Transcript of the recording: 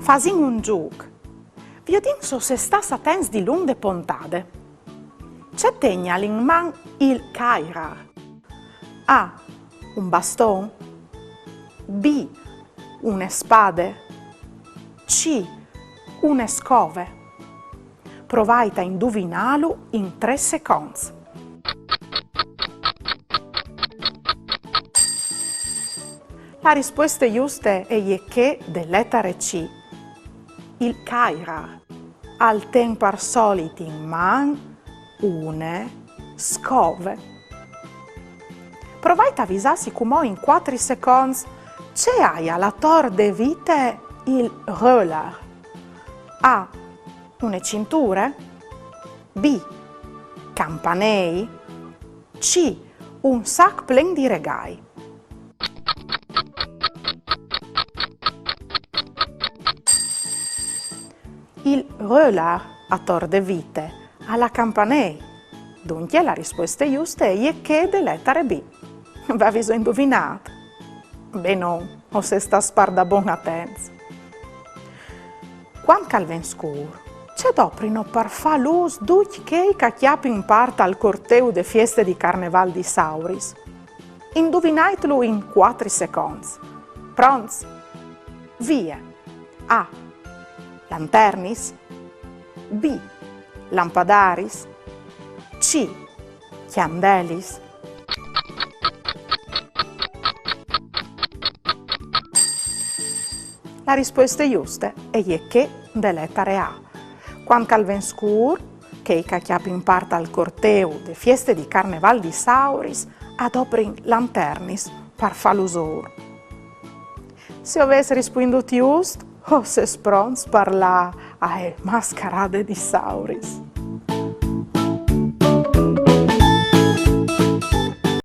Fasin un giuc. Viodin so se stas attents di lunde pontade. C'è tegna in man il cairar. A. Un baston. B. Une spade. C. Une scove. Provate a indovinarlo in 3 secondi. La risposta giusta è che dell'etere C. Il cairar. Al tempo al solito in man une scove. Provate a avvisarsi come in 4 secondi c'è alla tor de vite il roller. A. Une cinture. B. Campanei. C. Un sac plen di regai. Il roller a tor de vite alla campanei. Dunque la risposta giusta è che dell'etere B. Va viso indovinato? Beh no, o se sta sparda bon attens. Quando calven scuro, c'è doprino per fa l'us duc che chiappi in parte al corteo de fieste di Carneval di Sauris. Indovinatelo in 4 secondi. Pronti? Via. A. Lanternis. B. Lampadaris. C. Chiandelis. La risposta giusta è che dell'etere A. Quando calven scur, che chiappi in parte al corteo de fieste di Carneval di Sauris, adoprin lanternis per falusor. Se avessi risposto giusto, o se spronz per la mascherade di Sauris.